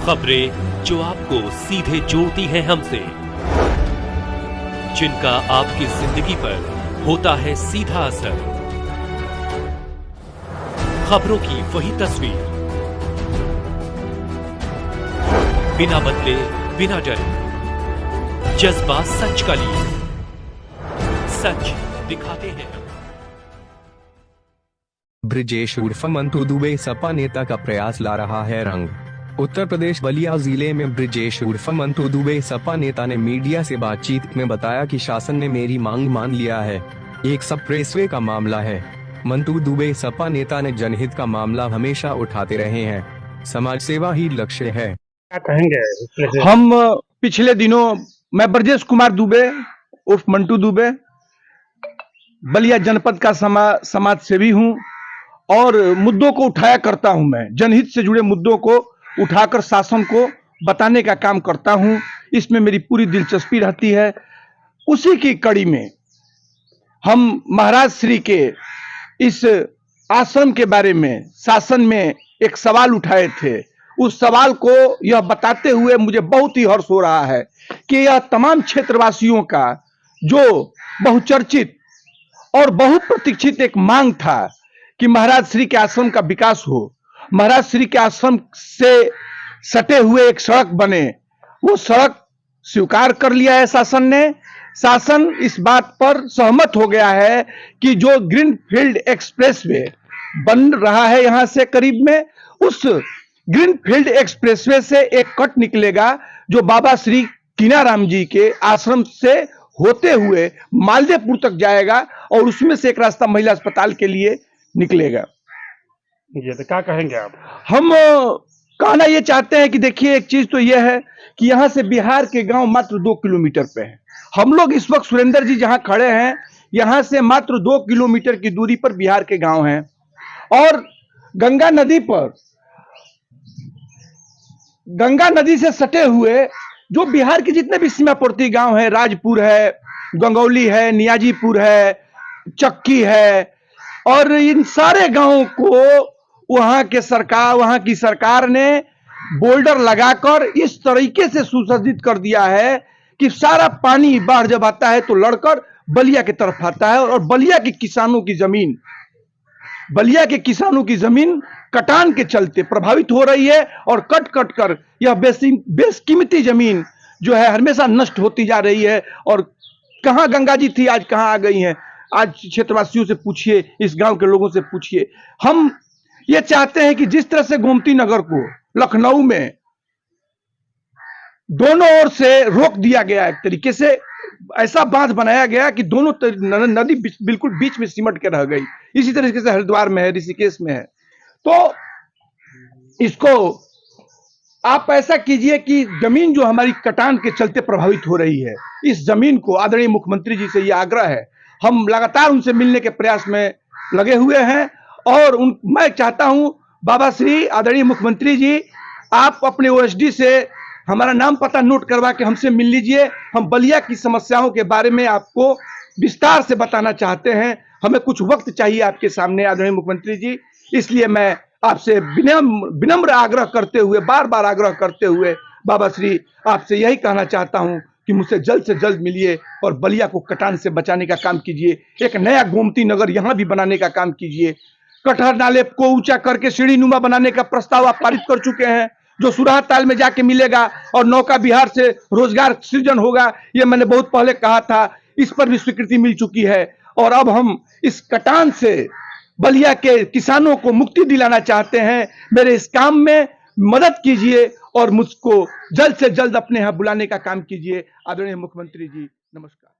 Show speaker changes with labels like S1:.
S1: खबरें जो आपको सीधे जोड़ती हैं हमसे, जिनका आपकी जिंदगी पर होता है सीधा असर। खबरों की वही तस्वीर, बिना बदले बिना डरे, जज्बा सच का लिए, सच दिखाते हैं।
S2: ब्रिजेश उर्फ मंटू दुबे सपा नेता का प्रयास ला रहा है रंग। उत्तर प्रदेश बलिया जिले में ब्रिजेश उर्फ मंटू दुबे सपा नेता ने मीडिया से बातचीत में बताया कि शासन ने मेरी मांग मान लिया है। एक सबप्रेसवे का मामला है। मंटू दुबे सपा नेता ने जनहित का मामला हमेशा उठाते रहे हैं। समाज सेवा ही लक्ष्य है।
S3: क्या कहेंगे?
S4: हम पिछले दिनों मैं ब्रजेश कुमार दुबे उर्फ मंटू दुबे बलिया जनपद का समाज सेवी हूं और मुद्दों को उठाया करता हूं। मैं जनहित से जुड़े मुद्दों को उठाकर शासन को बताने का काम करता हूं। इसमें मेरी पूरी दिलचस्पी रहती है। उसी की कड़ी में हम महाराज श्री के इस आश्रम के बारे में शासन में एक सवाल उठाए थे। उस सवाल को यह बताते हुए मुझे बहुत ही हर्ष हो रहा है कि यह तमाम क्षेत्रवासियों का जो बहुचर्चित और बहुत प्रतीक्षित एक मांग था कि महाराज श्री के आश्रम का विकास हो, महाराज श्री के आश्रम से सटे हुए एक सड़क बने, वो सड़क स्वीकार कर लिया है शासन ने। शासन इस बात पर सहमत हो गया है कि जो ग्रीनफील्ड एक्सप्रेसवे बन रहा है यहां से करीब में, उस ग्रीनफील्ड एक्सप्रेसवे से एक कट निकलेगा जो बाबा श्री कीनाराम जी के आश्रम से होते हुए मालदेपुर तक जाएगा और उसमें से एक रास्ता महिला अस्पताल के लिए निकलेगा।
S3: ये तो क्या कहेंगे आप?
S4: हम कहना ये चाहते हैं कि देखिए, एक चीज तो यह है कि यहां से बिहार के गांव मात्र 2 किलोमीटर पे है। हम लोग इस वक्त सुरेंद्र जी जहां खड़े हैं, यहां से मात्र 2 किलोमीटर की दूरी पर बिहार के गांव हैं और गंगा नदी पर, गंगा नदी से सटे हुए जो बिहार के जितने भी सीमावर्ती गांव हैं, राजपुर है, गंगौली है, नियाजीपुर है, चक्की है, और इन सारे गांवों को वहां की सरकार ने बोल्डर लगाकर इस तरीके से सुसज्जित कर दिया है कि सारा पानी बाढ़ जब आता है तो लड़कर बलिया की तरफ आता है और बलिया के किसानों की जमीन कटान के चलते प्रभावित हो रही है और कट कट कर यह बेशकीमती जमीन जो है हमेशा नष्ट होती जा रही है। और कहां गंगा जी थी, आज कहां आ गई हैं? आज क्षेत्रवासियों से पूछिए, इस गांव के लोगों से पूछिए। हम ये चाहते हैं कि जिस तरह से गोमती नगर को लखनऊ में दोनों ओर से रोक दिया गया, एक तरीके से ऐसा बांध बनाया गया कि दोनों नदी बिल्कुल बीच में सिमट के रह गई। इसी तरीके से हरिद्वार में है, ऋषिकेश में है। तो इसको आप ऐसा कीजिए कि जमीन जो हमारी कटान के चलते प्रभावित हो रही है, इस जमीन को आदरणीय मुख्यमंत्री जी से यह आग्रह है। हम लगातार उनसे मिलने के प्रयास में लगे हुए हैं और मैं चाहता हूं बाबा श्री आदरणीय मुख्यमंत्री जी, आप अपने ओएसडी से हमारा नाम पता नोट करवा के हमसे मिल लीजिए। हम बलिया की समस्याओं के बारे में आपको विस्तार से बताना चाहते हैं। हमें कुछ वक्त चाहिए आपके सामने आदरणीय मुख्यमंत्री जी। इसलिए मैं आपसे विनम्र आग्रह करते हुए, बार बार आग्रह करते हुए बाबा श्री आपसे यही कहना चाहता हूं कि मुझसे जल्द से जल्द मिलिए और बलिया को कटान से बचाने का काम कीजिए। एक नया गोमती नगर यहां भी बनाने का काम कीजिए। कटहर नाले को ऊंचा करके सीढ़ी नुमा बनाने का प्रस्ताव आप पारित कर चुके हैं, जो सुराह ताल में जाके मिलेगा और नौका विहार से रोजगार सृजन होगा। ये मैंने बहुत पहले कहा था, इस पर भी स्वीकृति मिल चुकी है। और अब हम इस कटान से बलिया के किसानों को मुक्ति दिलाना चाहते हैं। मेरे इस काम में मदद कीजिए और मुझको जल्द से जल्द अपने यहां बुलाने का काम कीजिए। आदरणीय मुख्यमंत्री जी, नमस्कार।